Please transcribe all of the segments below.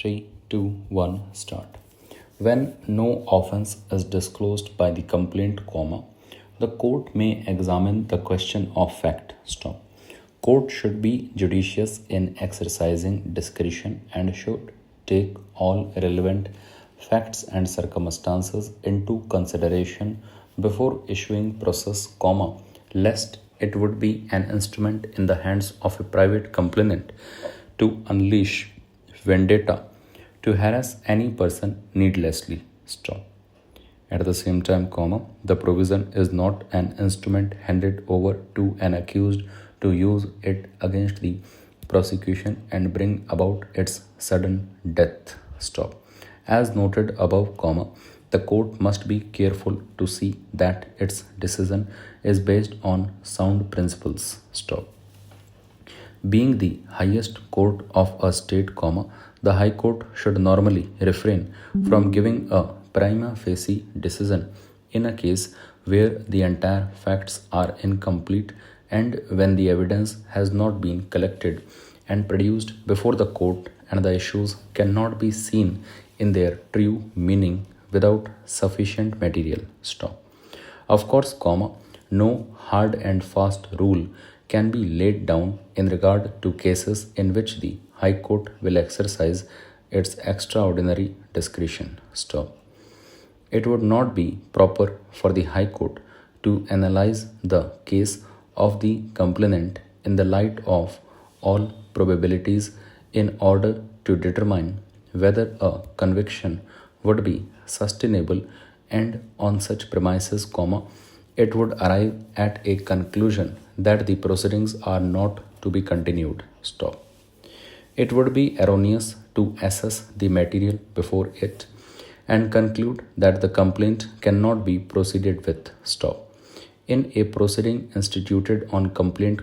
3, 2, 1, start. When no offense is disclosed by the complaint, the court may examine the question of fact. Stop. Court should be judicious in exercising discretion and should take all relevant facts and circumstances into consideration before issuing process, lest it would be an instrument in the hands of a private complainant to unleash vendetta to harass any person needlessly. Stop. At the same time, the provision is not an instrument handed over to an accused to use it against the prosecution and bring about its sudden death. Stop. As noted above, the court must be careful to see that its decision is based on sound principles. Stop. Being the highest court of a state, the High Court should normally refrain from giving a prima facie decision in a case where the entire facts are incomplete and when the evidence has not been collected and produced before the court and the issues cannot be seen in their true meaning without sufficient material. Stop. Of course, no hard and fast rule can be laid down in regard to cases in which the High Court will exercise its extraordinary discretion. Stop. It would not be proper for the High Court to analyze the case of the complainant in the light of all probabilities in order to determine whether a conviction would be sustainable, and on such premises, it would arrive at a conclusion that the proceedings are not to be continued. Stop. It would be erroneous to assess the material before it and conclude that the complaint cannot be proceeded with. Stop. In a proceeding instituted on complaint,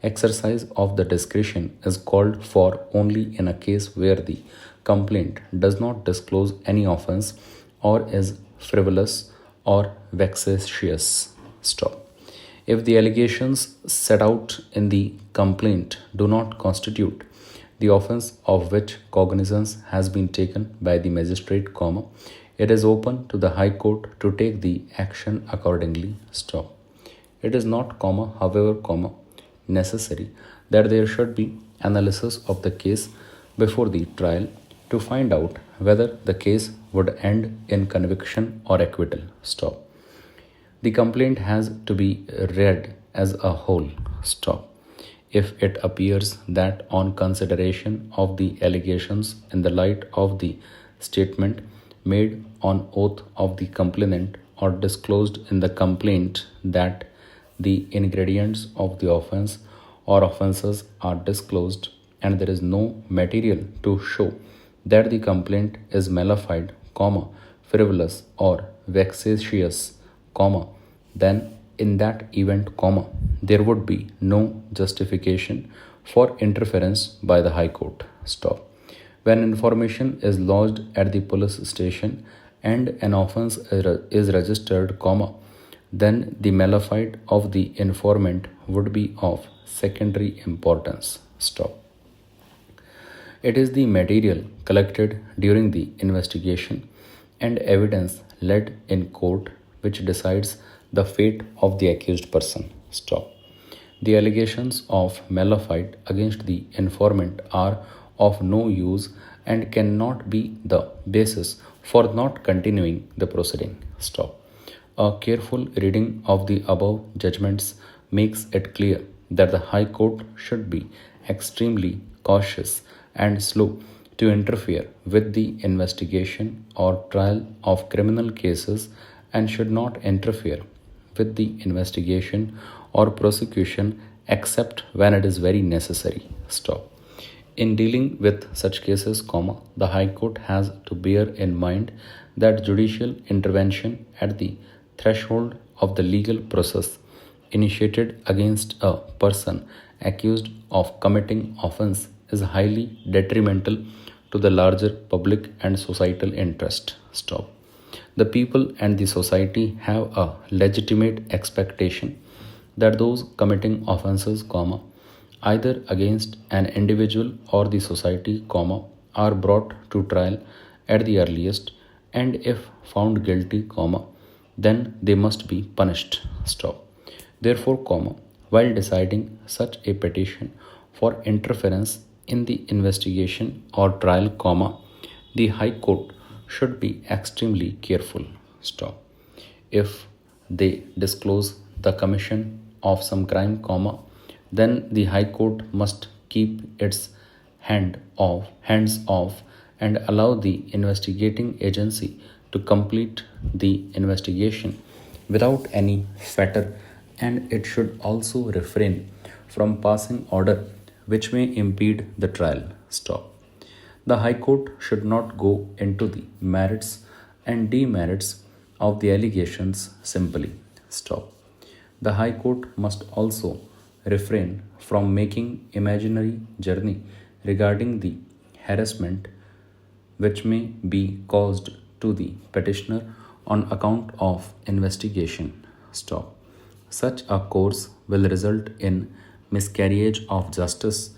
exercise of the discretion is called for only in a case where the complaint does not disclose any offense or is frivolous or vexatious. Stop. If the allegations set out in the complaint do not constitute the offense of which cognizance has been taken by the magistrate, it is open to the High Court to take the action accordingly. Stop. It is not, however, necessary that there should be analysis of the case before the trial to find out whether the case would end in conviction or acquittal. Stop. The complaint has to be read as a whole. Stop. If it appears that on consideration of the allegations in the light of the statement made on oath of the complainant or disclosed in the complaint that the ingredients of the offense or offenses are disclosed and there is no material to show that the complaint is malafide, frivolous or vexatious, then in that event, there would be no justification for interference by the High Court. Stop. When information is lodged at the police station and an offense is registered, then the malafide of the informant would be of secondary importance. Stop. It is the material collected during the investigation and evidence led in court which decides the fate of the accused person. Stop. The allegations of malafide against the informant are of no use and cannot be the basis for not continuing the proceeding. Stop. A careful reading of the above judgments makes it clear that the High Court should be extremely cautious and slow to interfere with the investigation or trial of criminal cases and should not interfere with the investigation or prosecution except when it is very necessary. Stop. In dealing with such cases, the High Court has to bear in mind that judicial intervention at the threshold of the legal process initiated against a person accused of committing offense is highly detrimental to the larger public and societal interest. Stop. The people and the society have a legitimate expectation that those committing offenses, either against an individual or the society, are brought to trial at the earliest, and if found guilty, then they must be punished. Stop. Therefore, while deciding such a petition for interference in the investigation or trial, the High Court should be extremely careful. Stop. If they disclose the commission of some crime, then the High Court must keep its hands off and allow the investigating agency to complete the investigation without any fetter, and it should also refrain from passing order which may impede the trial. Stop. The High Court should not go into the merits and demerits of the allegations simply. Stop. The High Court must also refrain from making imaginary journey regarding the harassment which may be caused to the petitioner on account of investigation. Stop. Such a course will result in miscarriage of justice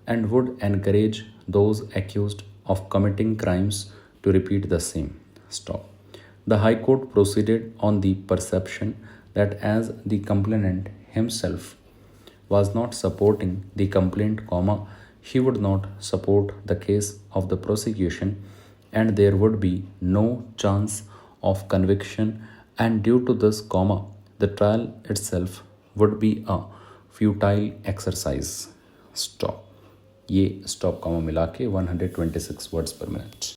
and would encourage those accused of committing crimes to repeat the same. Stop. The High Court proceeded on the perception that as the complainant himself was not supporting the complaint, he would not support the case of the prosecution, and there would be no chance of conviction, and due to this, the trial itself would be a futile exercise. Stop. ये stop comma मिला के 126 words पर minute.